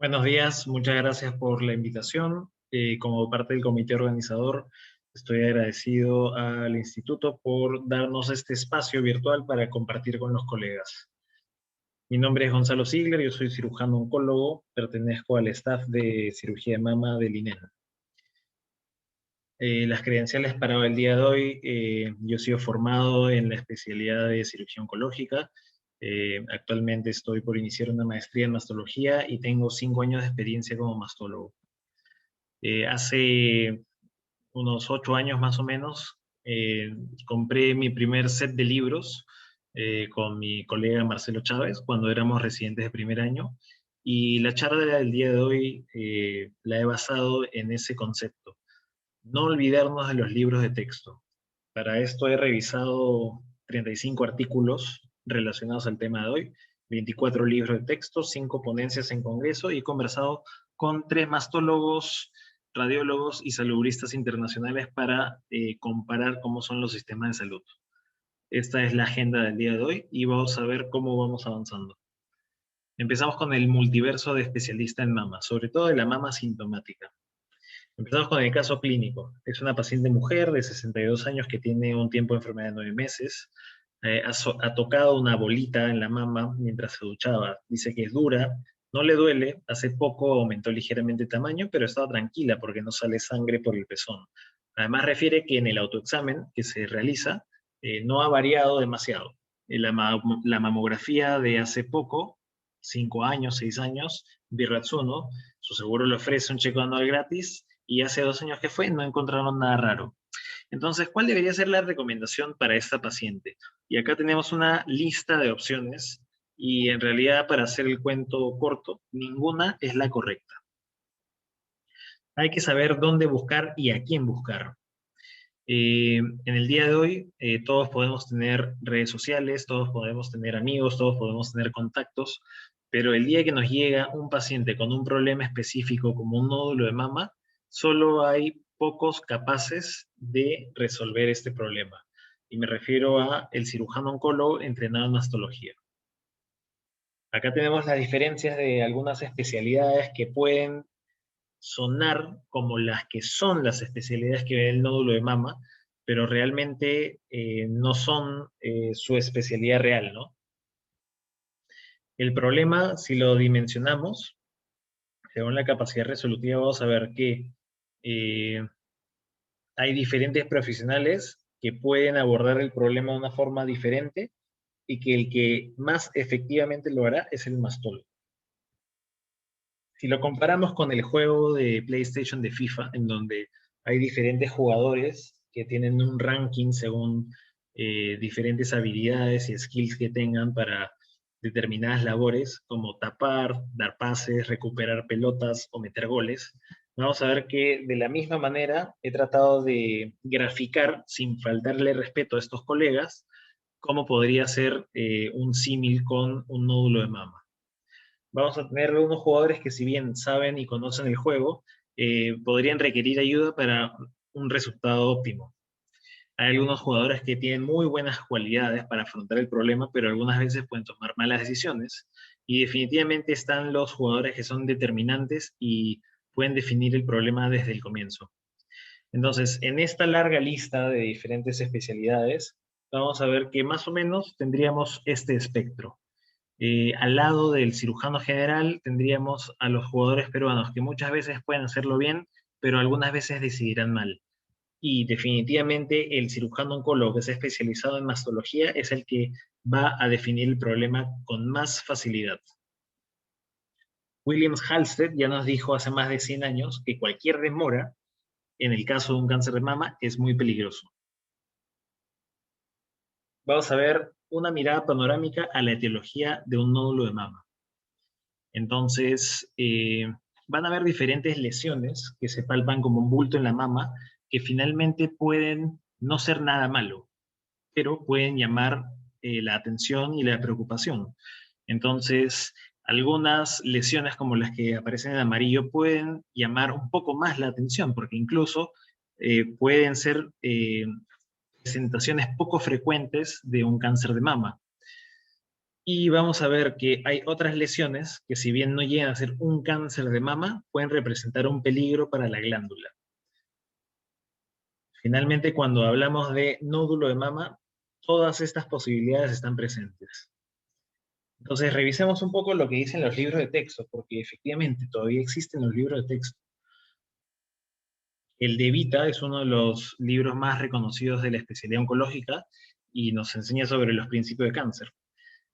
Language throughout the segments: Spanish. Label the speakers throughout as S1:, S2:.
S1: Buenos días, muchas gracias por la invitación. Como parte del comité organizador, estoy agradecido al instituto por darnos este espacio virtual para compartir con los colegas. Mi nombre es Gonzalo Ziegler, yo soy cirujano oncólogo, pertenezco al staff de cirugía de mama del INEM. Las credenciales para el día de hoy, yo he sido formado en la especialidad de cirugía oncológica. Actualmente estoy por iniciar una maestría en mastología y tengo 5 años de experiencia como mastólogo. Hace unos 8 años más o menos, compré mi primer set de libros con mi colega Marcelo Chávez cuando éramos residentes de primer año, y la charla del día de hoy la he basado en ese concepto: no olvidarnos de los libros de texto. Para esto he revisado 35 artículos relacionados al tema de hoy, 24 libros de texto, 5 ponencias en congreso, y he conversado con 3 mastólogos, radiólogos y salubristas internacionales para comparar cómo son los sistemas de salud. Esta es la agenda del día de hoy y vamos a ver cómo vamos avanzando. Empezamos con el multiverso de especialista en mama, sobre todo de la mama sintomática. Empezamos con el caso clínico. Es una paciente mujer de 62 años que tiene un tiempo de enfermedad de 9 meses. Ha tocado una bolita en la mama mientras se duchaba. Dice que es dura, no le duele. Hace poco aumentó ligeramente el tamaño, pero estaba tranquila porque no sale sangre por el pezón. Además refiere que en el autoexamen que se realiza no ha variado demasiado. La mamografía de hace poco, 5 años, 6 años, BRAF1, su seguro le ofrece un chequeo anual gratis, y hace 2 años que fue, no encontraron nada raro. Entonces, ¿cuál debería ser la recomendación para esta paciente? Y acá tenemos una lista de opciones, y en realidad, para hacer el cuento corto, ninguna es la correcta. Hay que saber dónde buscar y a quién buscar. En el día de hoy, todos podemos tener redes sociales, todos podemos tener amigos, todos podemos tener contactos, pero el día que nos llega un paciente con un problema específico como un nódulo de mama, solo hay pocos capaces de resolver este problema. Y me refiero a el cirujano oncólogo entrenado en mastología. Acá tenemos las diferencias de algunas especialidades que pueden sonar como las que son las especialidades que ve el nódulo de mama, pero realmente no son su especialidad real, ¿no? El problema, si lo dimensionamos, según la capacidad resolutiva, vamos a ver que eh, hay diferentes profesionales que pueden abordar el problema de una forma diferente, y que el que más efectivamente lo hará es el mastólogo. Si lo comparamos con el juego de PlayStation de FIFA, en donde hay diferentes jugadores que tienen un ranking según diferentes habilidades y skills que tengan para determinadas labores, como tapar, dar pases, recuperar pelotas o meter goles, vamos a ver que de la misma manera he tratado de graficar, sin faltarle respeto a estos colegas, cómo podría ser un símil con un nódulo de mama. Vamos a tener unos jugadores que, si bien saben y conocen el juego, podrían requerir ayuda para un resultado óptimo. Hay algunos jugadores que tienen muy buenas cualidades para afrontar el problema, pero algunas veces pueden tomar malas decisiones. Y definitivamente están los jugadores que son determinantes y pueden definir el problema desde el comienzo. Entonces, en esta larga lista de diferentes especialidades, vamos a ver que más o menos tendríamos este espectro. Al lado del cirujano general tendríamos a los jugadores peruanos, que muchas veces pueden hacerlo bien, pero algunas veces decidirán mal. Y definitivamente el cirujano oncólogo que se ha especializado en mastología es el que va a definir el problema con más facilidad. Williams Halsted ya nos dijo hace más de 100 años que cualquier demora, en el caso de un cáncer de mama, es muy peligroso. Vamos a ver una mirada panorámica a la etiología de un nódulo de mama. Entonces, van a haber diferentes lesiones que se palpan como un bulto en la mama, que finalmente pueden no ser nada malo, pero pueden llamar la atención y la preocupación. Entonces, algunas lesiones como las que aparecen en amarillo pueden llamar un poco más la atención, porque incluso pueden ser presentaciones poco frecuentes de un cáncer de mama. Y vamos a ver que hay otras lesiones que, si bien no llegan a ser un cáncer de mama, pueden representar un peligro para la glándula. Finalmente, cuando hablamos de nódulo de mama, todas estas posibilidades están presentes. Entonces, revisemos un poco lo que dicen los libros de texto, porque efectivamente todavía existen los libros de texto. El de Vita es uno de los libros más reconocidos de la especialidad oncológica y nos enseña sobre los principios de cáncer.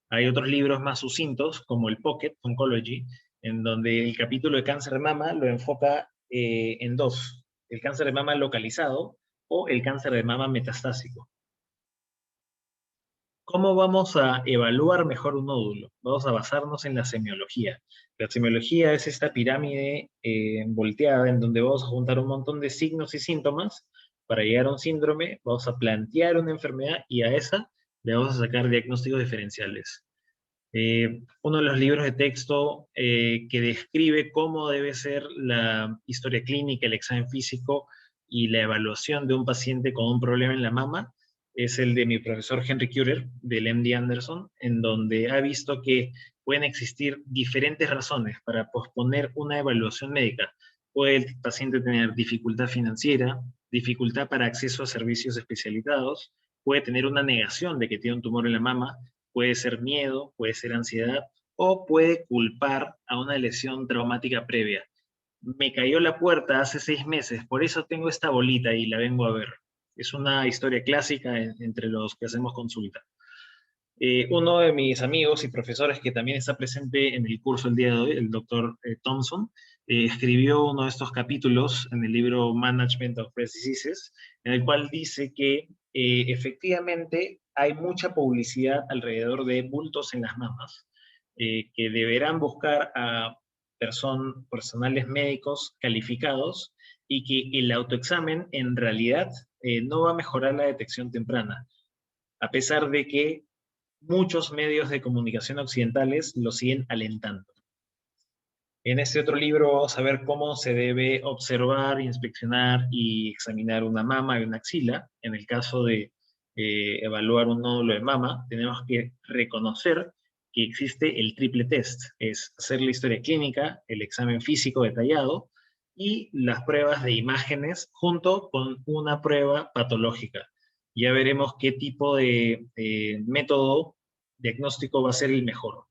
S1: Hay otros libros más sucintos, como el Pocket Oncology, en donde el capítulo de cáncer de mama lo enfoca en dos: el cáncer de mama localizado o el cáncer de mama metastásico. ¿Cómo vamos a evaluar mejor un nódulo? Vamos a basarnos en la semiología. La semiología es esta pirámide volteada en donde vamos a juntar un montón de signos y síntomas para llegar a un síndrome. Vamos a plantear una enfermedad y a esa le vamos a sacar diagnósticos diferenciales. Uno de los libros de texto que describe cómo debe ser la historia clínica, el examen físico y la evaluación de un paciente con un problema en la mama es el de mi profesor Henry Curer, del MD Anderson, en donde ha visto que pueden existir diferentes razones para posponer una evaluación médica. Puede el paciente tener dificultad financiera, dificultad para acceso a servicios especializados, puede tener una negación de que tiene un tumor en la mama, puede ser miedo, puede ser ansiedad, o puede culpar a una lesión traumática previa. Me cayó la puerta hace 6 meses, por eso tengo esta bolita y la vengo a ver. Es una historia clásica entre los que hacemos consulta. Uno de mis amigos y profesores que también está presente en el curso el día de hoy, el doctor Thompson, escribió uno de estos capítulos en el libro Management of Breast Diseases, en el cual dice que efectivamente hay mucha publicidad alrededor de bultos en las mamas, que deberán buscar a personales médicos calificados y que el autoexamen en realidad no va a mejorar la detección temprana, a pesar de que muchos medios de comunicación occidentales lo siguen alentando. En este otro libro vamos a ver cómo se debe observar, inspeccionar y examinar una mama y una axila. En el caso de evaluar un nódulo de mama, tenemos que reconocer que existe el triple test: es hacer la historia clínica, el examen físico detallado y las pruebas de imágenes junto con una prueba patológica. Ya veremos qué tipo de método diagnóstico va a ser el mejor.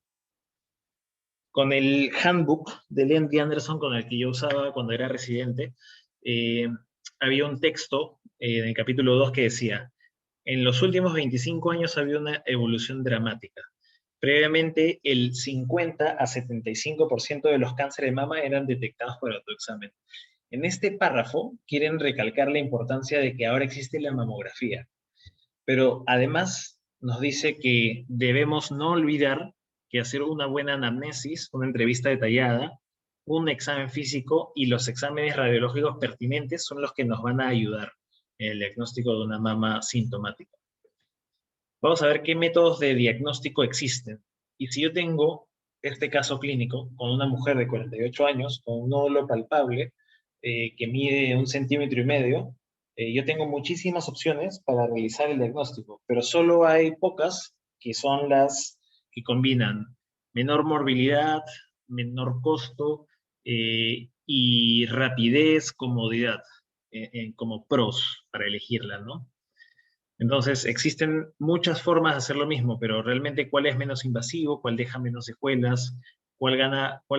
S1: Con el handbook de Len Anderson, con el que yo usaba cuando era residente, eh, había un texto en el capítulo 2 que decía: en los últimos 25 años había una evolución dramática. Previamente, el 50 a 75% de los cánceres de mama eran detectados por autoexamen. En este párrafo quieren recalcar la importancia de que ahora existe la mamografía, pero además nos dice que debemos no olvidar que hacer una buena anamnesis, una entrevista detallada, un examen físico y los exámenes radiológicos pertinentes son los que nos van a ayudar en el diagnóstico de una mama sintomática. Vamos a ver qué métodos de diagnóstico existen. Y si yo tengo este caso clínico con una mujer de 48 años, con un nódulo palpable que mide 1,5 cm, yo tengo muchísimas opciones para realizar el diagnóstico, pero solo hay pocas que son las que combinan menor morbilidad, menor costo y rapidez, comodidad, como pros para elegirla, ¿no? Entonces, existen muchas formas de hacer lo mismo, pero realmente cuál es menos invasivo, cuál deja menos secuelas, cuál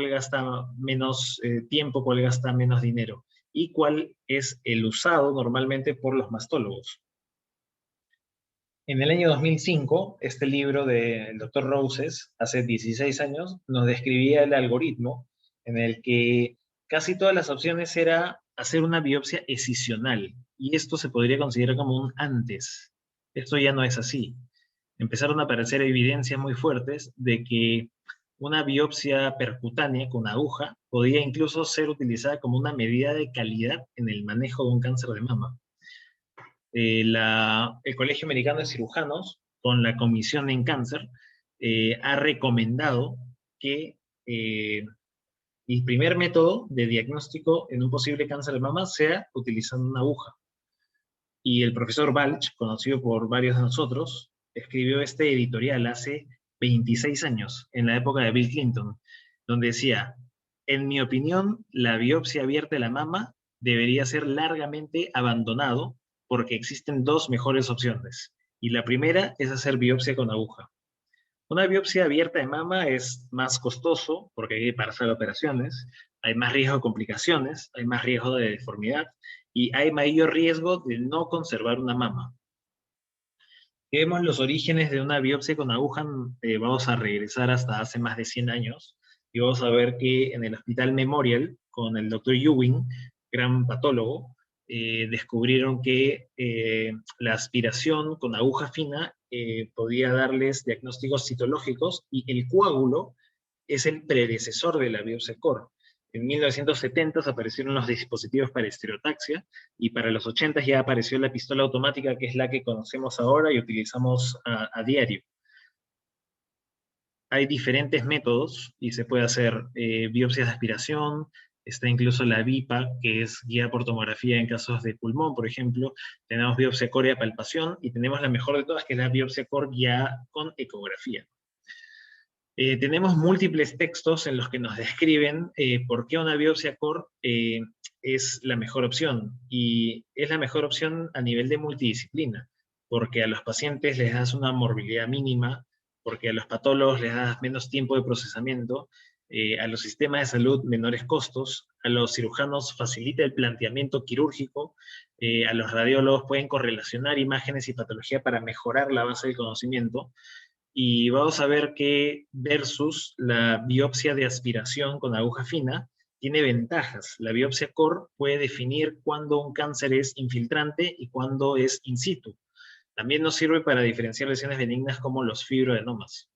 S1: gasta menos tiempo, cuál gasta menos dinero y cuál es el usado normalmente por los mastólogos. En el año 2005, este libro del Dr. Roses, hace 16 años, nos describía el algoritmo en el que casi todas las opciones era hacer una biopsia escisional, y esto se podría considerar como un antes. Esto ya no es así. Empezaron a aparecer evidencias muy fuertes de que una biopsia percutánea con aguja podía incluso ser utilizada como una medida de calidad en el manejo de un cáncer de mama. El Colegio Americano de Cirujanos, con la Comisión en Cáncer, ha recomendado que el primer método de diagnóstico en un posible cáncer de mama sea utilizando una aguja. Y el profesor Balch, conocido por varios de nosotros, escribió este editorial hace 26 años, en la época de Bill Clinton, donde decía, en mi opinión, la biopsia abierta de la mama debería ser largamente abandonado porque existen dos mejores opciones. Y la primera es hacer biopsia con aguja. Una biopsia abierta de mama es más costoso porque hay que pasar operaciones, hay más riesgo de complicaciones, hay más riesgo de deformidad y hay mayor riesgo de no conservar una mama. Vemos los orígenes de una biopsia con aguja, vamos a regresar hasta hace más de 100 años y vamos a ver que en el Hospital Memorial, con el doctor Ewing, gran patólogo, descubrieron que la aspiración con aguja fina podía darles diagnósticos citológicos y el coágulo es el predecesor de la biopsia core. En 1970 aparecieron los dispositivos para estereotaxia y para los 80 ya apareció la pistola automática, que es la que conocemos ahora y utilizamos a diario. Hay diferentes métodos y se puede hacer biopsias de aspiración, está incluso la BIPA, que es guía por tomografía en casos de pulmón, por ejemplo. Tenemos biopsia core de palpación y tenemos la mejor de todas, que es la biopsia core guiada con ecografía. Tenemos múltiples textos en los que nos describen por qué una biopsia core es la mejor opción. Y es la mejor opción a nivel de multidisciplina, porque a los pacientes les das una morbilidad mínima, porque a los patólogos les das menos tiempo de procesamiento, a los sistemas de salud menores costos, a los cirujanos facilita el planteamiento quirúrgico, a los radiólogos pueden correlacionar imágenes y patología para mejorar la base del conocimiento, y vamos a ver que versus la biopsia de aspiración con aguja fina tiene ventajas. La biopsia core puede definir cuándo un cáncer es infiltrante y cuándo es in situ. También nos sirve para diferenciar lesiones benignas como los fibroadenomas.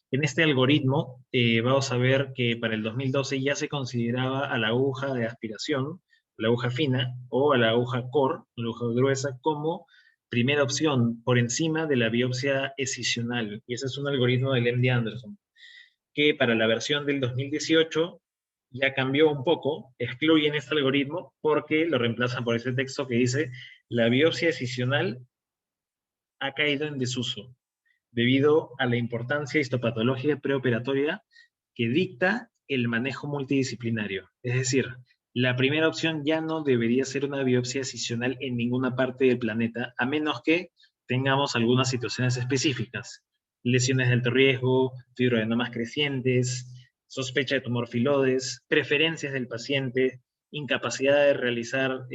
S1: En este algoritmo vamos a ver que para el 2012 ya se consideraba a la aguja de aspiración, la aguja fina, o a la aguja core, la aguja gruesa, como primera opción por encima de la biopsia escisional. Y ese es un algoritmo del MD Anderson, que para la versión del 2018 ya cambió un poco, excluyen este algoritmo porque lo reemplazan por ese texto que dice la biopsia escisional ha caído en desuso debido a la importancia histopatológica preoperatoria que dicta el manejo multidisciplinario. Es decir, la primera opción ya no debería ser una biopsia escisional en ninguna parte del planeta, a menos que tengamos algunas situaciones específicas, lesiones de alto riesgo, fibroadenomas crecientes, sospecha de tumor filodes, preferencias del paciente, incapacidad de realizar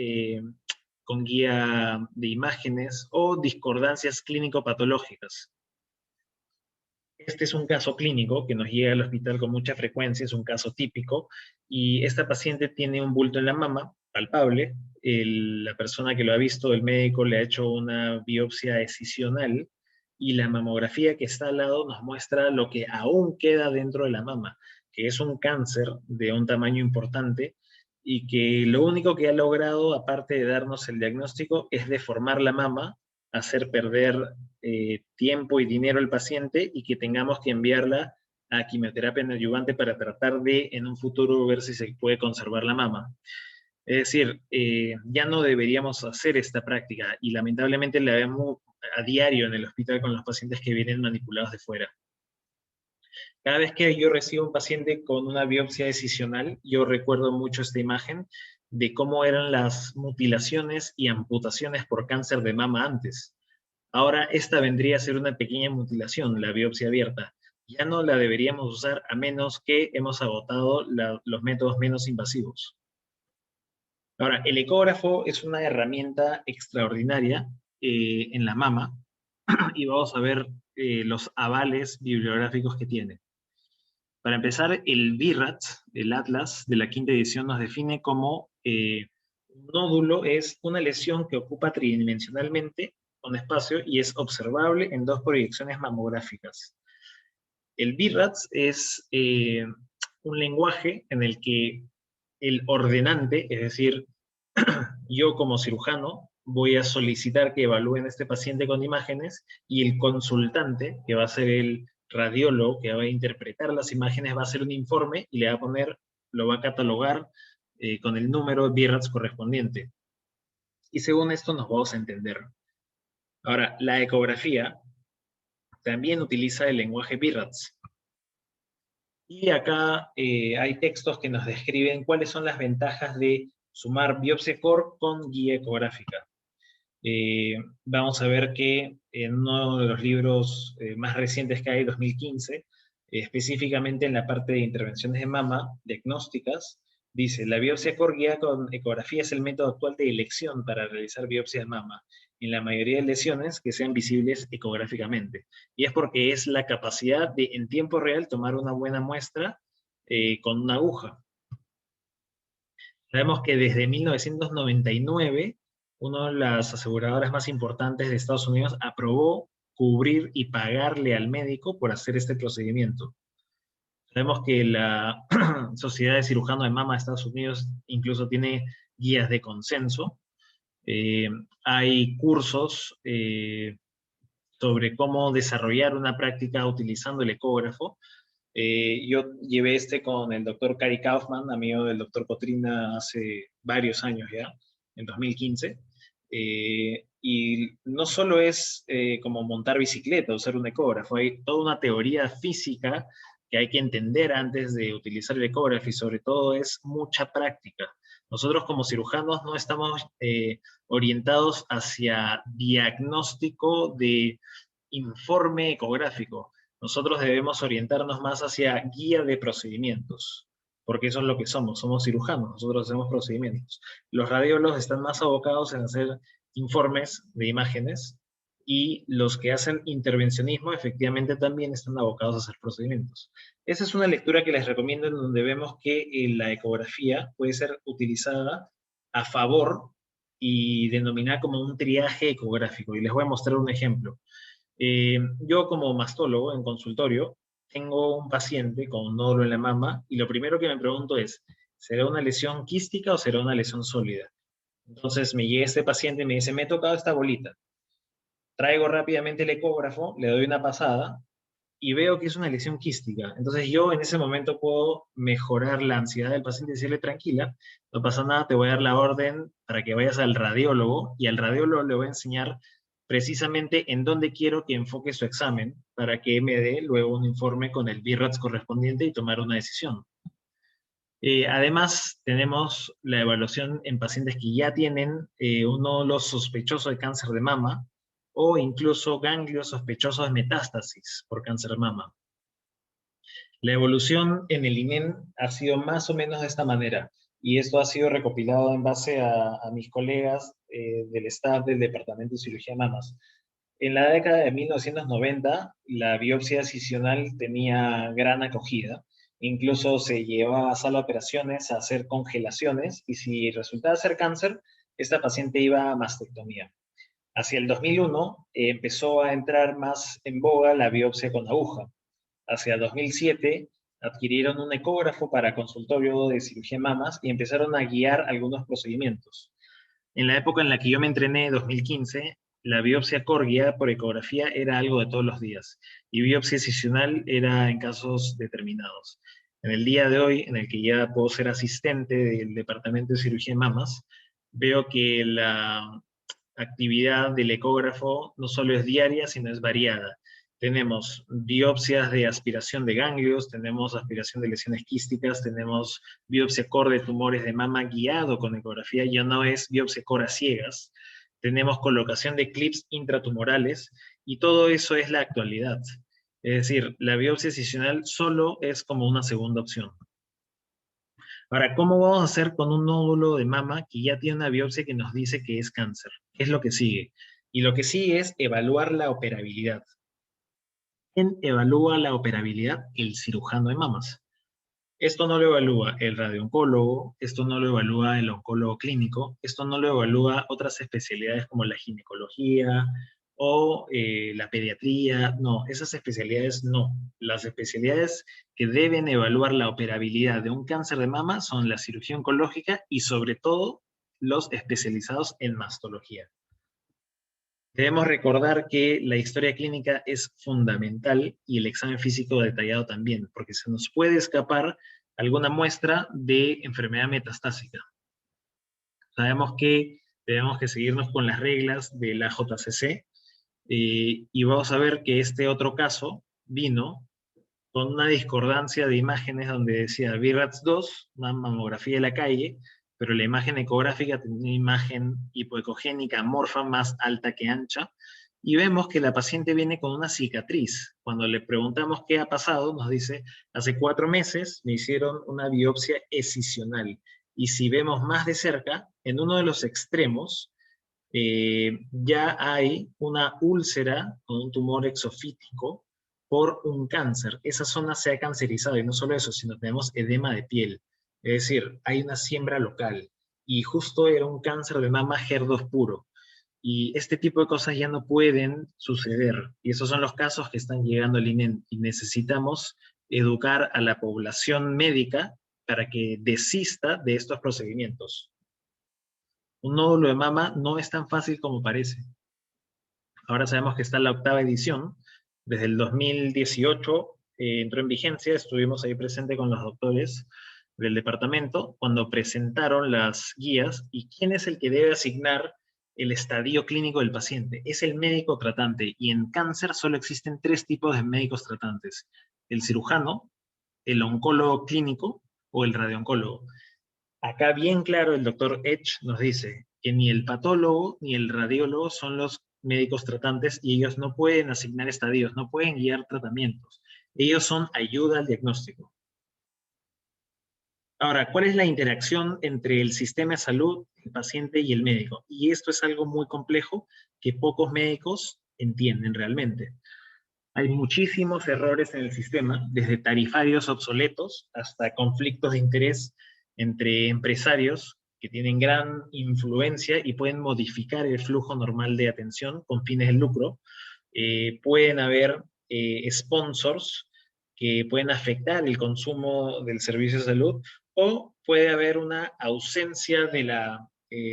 S1: con guía de imágenes o discordancias clínico-patológicas. Este es un caso clínico que nos llega al hospital con mucha frecuencia, es un caso típico, y esta paciente tiene un bulto en la mama, palpable. La persona que lo ha visto, el médico, le ha hecho una biopsia escisional, y la mamografía que está al lado nos muestra lo que aún queda dentro de la mama, que es un cáncer de un tamaño importante, y que lo único que ha logrado, aparte de darnos el diagnóstico, es deformar la mama, hacer perder tiempo y dinero al paciente y que tengamos que enviarla a quimioterapia neoadyuvante para tratar de en un futuro ver si se puede conservar la mama. Es decir, ya no deberíamos hacer esta práctica y lamentablemente la vemos a diario en el hospital con los pacientes que vienen manipulados de fuera. Cada vez que yo recibo un paciente con una biopsia decisional, yo recuerdo mucho esta imagen de cómo eran las mutilaciones y amputaciones por cáncer de mama antes. Ahora esta vendría a ser una pequeña mutilación, la biopsia abierta. Ya no la deberíamos usar a menos que hemos agotado los métodos menos invasivos. Ahora, el ecógrafo es una herramienta extraordinaria en la mama y vamos a ver los avales bibliográficos que tiene. Para empezar, el BIRAT, el Atlas de la quinta edición, nos define como un nódulo es una lesión que ocupa tridimensionalmente un espacio y es observable en dos proyecciones mamográficas. El BIRAT es un lenguaje en el que el ordenante, es decir, yo como cirujano, voy a solicitar que evalúen a este paciente con imágenes y el consultante, que va a ser el radiólogo, que va a interpretar las imágenes, va a hacer un informe y le va a poner, lo va a catalogar con el número BIRATS correspondiente. Y según esto nos vamos a entender. Ahora, la ecografía también utiliza el lenguaje BIRADS. Y acá hay textos que nos describen cuáles son las ventajas de sumar biopsia core con guía ecográfica. Vamos a ver que en uno de los libros más recientes que hay, 2015, específicamente en la parte de intervenciones de mama, diagnósticas, dice, la biopsia core guiada con ecografía es el método actual de elección para realizar biopsia de mama en la mayoría de lesiones que sean visibles ecográficamente. Y es porque es la capacidad de, en tiempo real, tomar una buena muestra con una aguja. Sabemos que desde 1999, una de las aseguradoras más importantes de Estados Unidos aprobó cubrir y pagarle al médico por hacer este procedimiento. Sabemos que la Sociedad de Cirujano de Mama de Estados Unidos incluso tiene guías de consenso. Hay cursos sobre cómo desarrollar una práctica utilizando el ecógrafo. Yo llevé este con el doctor Cary Kaufman, amigo del doctor Cotrina, hace varios años ya, en 2015. Y no solo es como montar bicicleta, usar un ecógrafo, hay toda una teoría física que hay que entender antes de utilizar el ecógrafo y sobre todo es mucha práctica. Nosotros como cirujanos no estamos orientados hacia diagnóstico de informe ecográfico. Nosotros debemos orientarnos más hacia guía de procedimientos, porque eso es lo que somos cirujanos, nosotros hacemos procedimientos. Los radiólogos están más abocados en hacer informes de imágenes y los que hacen intervencionismo efectivamente también están abocados a hacer procedimientos. Esa es una lectura que les recomiendo en donde vemos que la ecografía puede ser utilizada a favor y denominada como un triaje ecográfico. Y les voy a mostrar un ejemplo. Yo como mastólogo en consultorio tengo un paciente con un nódulo en la mama y lo primero que me pregunto es, ¿será una lesión quística o será una lesión sólida? Entonces me llega este paciente y me dice, me he tocado esta bolita. Traigo rápidamente el ecógrafo, le doy una pasada y veo que es una lesión quística. Entonces yo en ese momento puedo mejorar la ansiedad del paciente y decirle, tranquila, no pasa nada, te voy a dar la orden para que vayas al radiólogo y al radiólogo le voy a enseñar precisamente en dónde quiero que enfoque su examen para que me dé luego un informe con el BIRADS correspondiente y tomar una decisión. Además, tenemos la evaluación en pacientes que ya tienen un nódulo sospechoso de cáncer de mama o incluso ganglios sospechosos de metástasis por cáncer de mama. La evolución en el INEM ha sido más o menos de esta manera, y esto ha sido recopilado en base a mis colegas del staff del Departamento de Cirugía de Mamas. En la década de 1990, la biopsia decisional tenía gran acogida. Incluso se llevaba a sala de operaciones a hacer congelaciones y si resultaba ser cáncer, esta paciente iba a mastectomía. Hacia el 2001 empezó a entrar más en boga la biopsia con aguja. Hacia 2007 adquirieron un ecógrafo para consultorio de cirugía de mamas y empezaron a guiar algunos procedimientos. En la época en la que yo me entrené, 2015, la biopsia core guiada por ecografía era algo de todos los días y biopsia excisional era en casos determinados. En el día de hoy, en el que ya puedo ser asistente del Departamento de Cirugía de Mamas, veo que la actividad del ecógrafo no solo es diaria, sino es variada. Tenemos biopsias de aspiración de ganglios, tenemos aspiración de lesiones quísticas, tenemos biopsia core de tumores de mama guiado con ecografía, ya no es biopsia core a ciegas, tenemos colocación de clips intratumorales y todo eso es la actualidad. Es decir, la biopsia excisional solo es como una segunda opción. Ahora, ¿cómo vamos a hacer con un nódulo de mama que ya tiene una biopsia que nos dice que es cáncer? ¿Qué es lo que sigue? Y lo que sigue es evaluar la operabilidad. ¿Quién evalúa la operabilidad? El cirujano de mamas. Esto no lo evalúa el radiooncólogo, esto no lo evalúa el oncólogo clínico, esto no lo evalúa otras especialidades como la ginecología o la pediatría. No, esas especialidades no. Las especialidades que deben evaluar la operabilidad de un cáncer de mama son la cirugía oncológica y sobre todo los especializados en mastología. Debemos recordar que la historia clínica es fundamental y el examen físico detallado también, porque se nos puede escapar alguna muestra de enfermedad metastásica. Sabemos que tenemos que seguirnos con las reglas de la JCC y vamos a ver que este otro caso vino con una discordancia de imágenes donde decía VIRATS 2, una mamografía de la calle, pero la imagen ecográfica tenía una imagen hipoecogénica amorfa más alta que ancha, y vemos que la paciente viene con una cicatriz. Cuando le preguntamos qué ha pasado, nos dice, hace 4 meses me hicieron una biopsia escisional, y si vemos más de cerca, en uno de los extremos, ya hay una úlcera con un tumor exofítico por un cáncer. Esa zona se ha cancerizado y no solo eso, sino tenemos edema de piel. Es decir, hay una siembra local y justo era un cáncer de mama HER2 puro. Y este tipo de cosas ya no pueden suceder. Y esos son los casos que están llegando al INEN. Y necesitamos educar a la población médica para que desista de estos procedimientos. Un nódulo de mama no es tan fácil como parece. Ahora sabemos que está en la 8ª edición. Desde el 2018 entró en vigencia, estuvimos ahí presentes con los doctores del departamento cuando presentaron las guías y quién es el que debe asignar el estadio clínico del paciente. Es el médico tratante y en cáncer solo existen 3 tipos de médicos tratantes: el cirujano, el oncólogo clínico o el radiooncólogo. Acá bien claro el doctor Edge nos dice que ni el patólogo ni el radiólogo son los médicos tratantes y ellos no pueden asignar estadios, no pueden guiar tratamientos. Ellos son ayuda al diagnóstico. Ahora, ¿cuál es la interacción entre el sistema de salud, el paciente y el médico? Y esto es algo muy complejo que pocos médicos entienden realmente. Hay muchísimos errores en el sistema, desde tarifarios obsoletos hasta conflictos de interés entre empresarios que tienen gran influencia y pueden modificar el flujo normal de atención con fines de lucro. Pueden haber sponsors que pueden afectar el consumo del servicio de salud, o puede haber una ausencia de la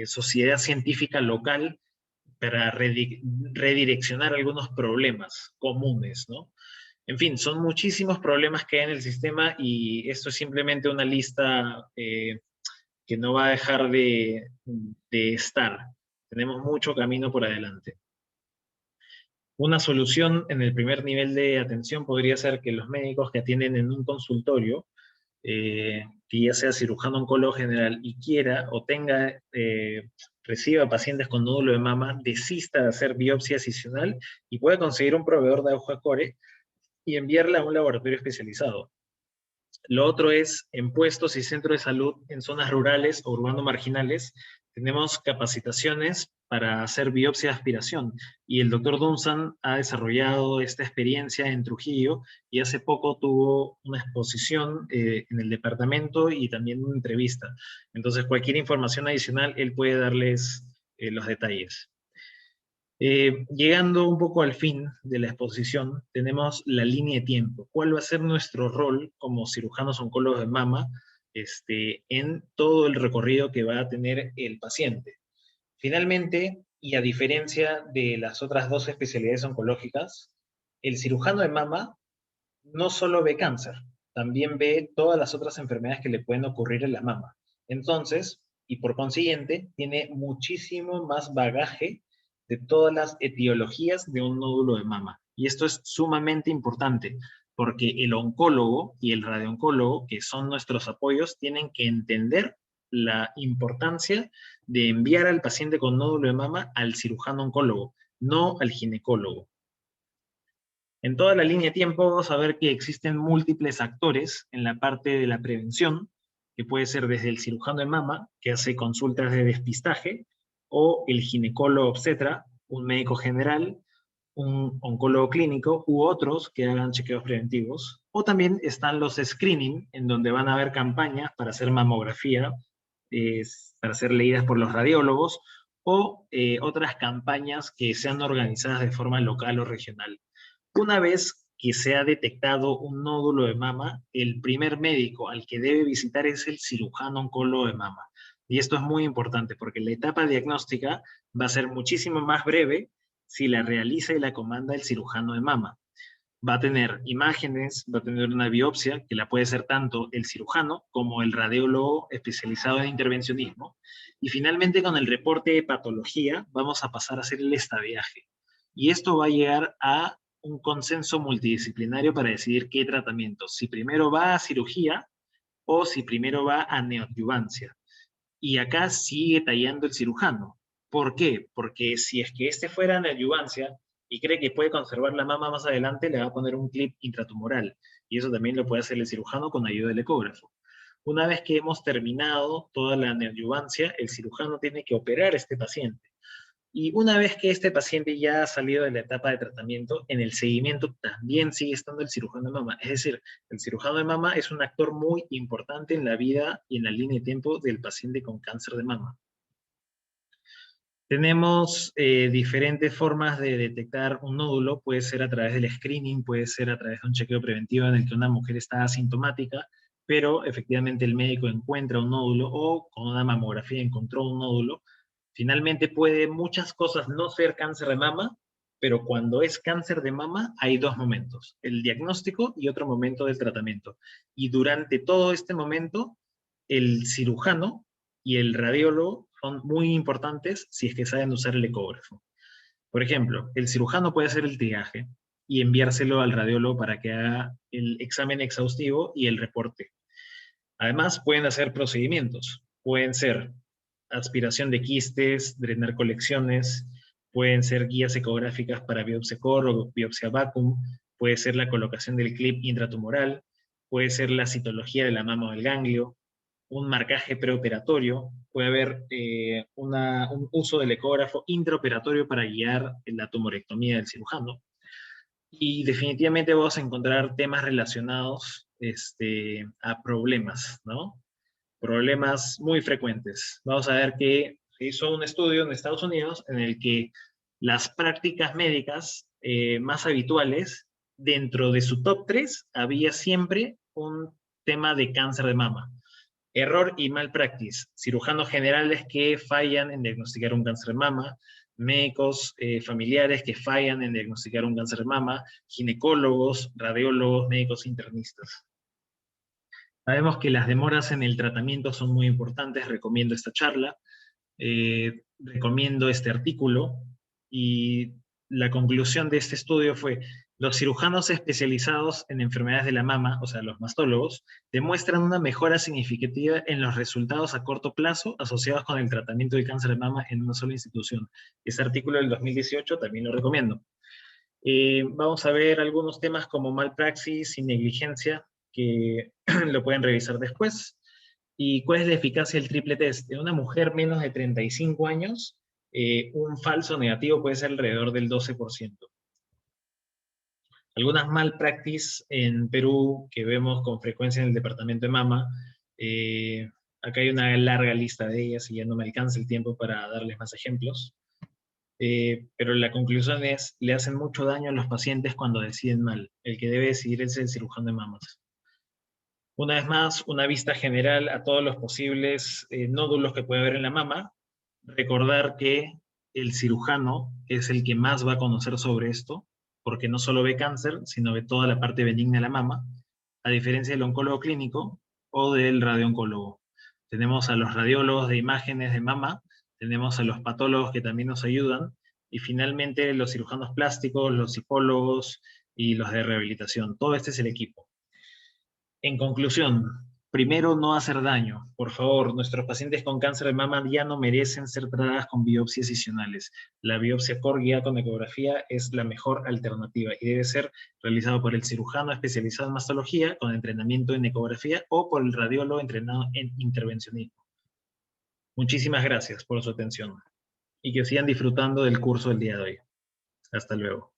S1: sociedad científica local para redireccionar algunos problemas comunes, ¿no? En fin, son muchísimos problemas que hay en el sistema y esto es simplemente una lista que no va a dejar de estar. Tenemos mucho camino por adelante. Una solución en el primer nivel de atención podría ser que los médicos que atienden en un consultorio, que ya sea cirujano oncólogo general y quiera o tenga, reciba pacientes con nódulo de mama, desista de hacer biopsia excisional y pueda conseguir un proveedor de aguja core y enviarla a un laboratorio especializado. Lo otro es, en puestos y centros de salud en zonas rurales o urbano marginales, tenemos capacitaciones para hacer biopsia de aspiración. Y el doctor Dunsan ha desarrollado esta experiencia en Trujillo y hace poco tuvo una exposición en el departamento y también una entrevista. Entonces, cualquier información adicional, él puede darles los detalles. Llegando un poco al fin de la exposición, tenemos la línea de tiempo. ¿Cuál va a ser nuestro rol como cirujanos oncólogos de mama en todo el recorrido que va a tener el paciente? Finalmente, y a diferencia de las otras 2 especialidades oncológicas, el cirujano de mama no solo ve cáncer, también ve todas las otras enfermedades que le pueden ocurrir en la mama. Entonces, y por consiguiente, tiene muchísimo más bagaje de todas las etiologías de un nódulo de mama. Y esto es sumamente importante, porque el oncólogo y el radiooncólogo, que son nuestros apoyos, tienen que entender la importancia de enviar al paciente con nódulo de mama al cirujano oncólogo, no al ginecólogo. En toda la línea de tiempo vamos a ver que existen múltiples actores en la parte de la prevención, que puede ser desde el cirujano de mama, que hace consultas de despistaje, o el ginecólogo obstetra, un médico general, un oncólogo clínico, u otros que hagan chequeos preventivos. O también están los screening, en donde van a haber campañas para hacer mamografía, para ser leídas por los radiólogos, o otras campañas que sean organizadas de forma local o regional. Una vez que se ha detectado un nódulo de mama, el primer médico al que debe visitar es el cirujano oncólogo de mama. Y esto es muy importante porque la etapa diagnóstica va a ser muchísimo más breve si la realiza y la comanda el cirujano de mama. Va a tener imágenes, va a tener una biopsia, que la puede hacer tanto el cirujano como el radiólogo especializado en intervencionismo. Y finalmente, con el reporte de patología, vamos a pasar a hacer el estadiaje. Y esto va a llegar a un consenso multidisciplinario para decidir qué tratamiento, si primero va a cirugía o si primero va a neoadyuvancia. Y acá sigue tallando el cirujano. ¿Por qué? Porque si es que este fuera neoadyuvancia y cree que puede conservar la mama más adelante, le va a poner un clip intratumoral. Y eso también lo puede hacer el cirujano con ayuda del ecógrafo. Una vez que hemos terminado toda la neoadyuvancia, el cirujano tiene que operar a este paciente. Y una vez que este paciente ya ha salido de la etapa de tratamiento, en el seguimiento también sigue estando el cirujano de mama. Es decir, el cirujano de mama es un actor muy importante en la vida y en la línea de tiempo del paciente con cáncer de mama. Tenemos diferentes formas de detectar un nódulo. Puede ser a través del screening, puede ser a través de un chequeo preventivo en el que una mujer está asintomática, pero efectivamente el médico encuentra un nódulo o con una mamografía encontró un nódulo. Finalmente puede muchas cosas no ser cáncer de mama, pero cuando es cáncer de mama hay dos momentos, el diagnóstico y otro momento del tratamiento. Y durante todo este momento, el cirujano y el radiólogo son muy importantes si es que saben usar el ecógrafo. Por ejemplo, el cirujano puede hacer el triaje y enviárselo al radiólogo para que haga el examen exhaustivo y el reporte. Además, pueden hacer procedimientos. Pueden ser aspiración de quistes, drenar colecciones, pueden ser guías ecográficas para biopsia core o biopsia vacuum, puede ser la colocación del clip intratumoral, puede ser la citología de la mama o del ganglio, un marcaje preoperatorio, puede haber un uso del ecógrafo intraoperatorio para guiar la tumorectomía del cirujano. Y definitivamente vamos a encontrar temas relacionados a problemas, ¿no? Problemas muy frecuentes. Vamos a ver que se hizo un estudio en Estados Unidos en el que las prácticas médicas más habituales, dentro de su top 3 había siempre un tema de cáncer de mama. Error y malpractice. Cirujanos generales que fallan en diagnosticar un cáncer de mama, médicos familiares que fallan en diagnosticar un cáncer de mama, ginecólogos, radiólogos, médicos internistas. Sabemos que las demoras en el tratamiento son muy importantes, recomiendo esta charla, recomiendo este artículo y la conclusión de este estudio fue: los cirujanos especializados en enfermedades de la mama, o sea, los mastólogos, demuestran una mejora significativa en los resultados a corto plazo asociados con el tratamiento del cáncer de mama en una sola institución. Este artículo del 2018 también lo recomiendo. Vamos a ver algunos temas como malpraxis y negligencia, que lo pueden revisar después. ¿Y cuál es la eficacia del triple test? En una mujer menos de 35 años, un falso negativo puede ser alrededor del 12%. Algunas malpraxis en Perú que vemos con frecuencia en el departamento de mama, acá hay una larga lista de ellas y ya no me alcanza el tiempo para darles más ejemplos. Pero la conclusión es, le hacen mucho daño a los pacientes cuando deciden mal. El que debe decidir es el cirujano de mamas. Una vez más, una vista general a todos los posibles nódulos que puede haber en la mama. Recordar que el cirujano es el que más va a conocer sobre esto, porque no solo ve cáncer, sino ve toda la parte benigna de la mama, a diferencia del oncólogo clínico o del radiooncólogo. Tenemos a los radiólogos de imágenes de mama, tenemos a los patólogos que también nos ayudan, y finalmente los cirujanos plásticos, los psicólogos y los de rehabilitación. Todo este es el equipo. En conclusión, primero, no hacer daño. Por favor, nuestros pacientes con cáncer de mama ya no merecen ser tratadas con biopsias adicionales. La biopsia core guiada con ecografía es la mejor alternativa y debe ser realizado por el cirujano especializado en mastología con entrenamiento en ecografía o por el radiólogo entrenado en intervencionismo. Muchísimas gracias por su atención y que sigan disfrutando del curso del día de hoy. Hasta luego.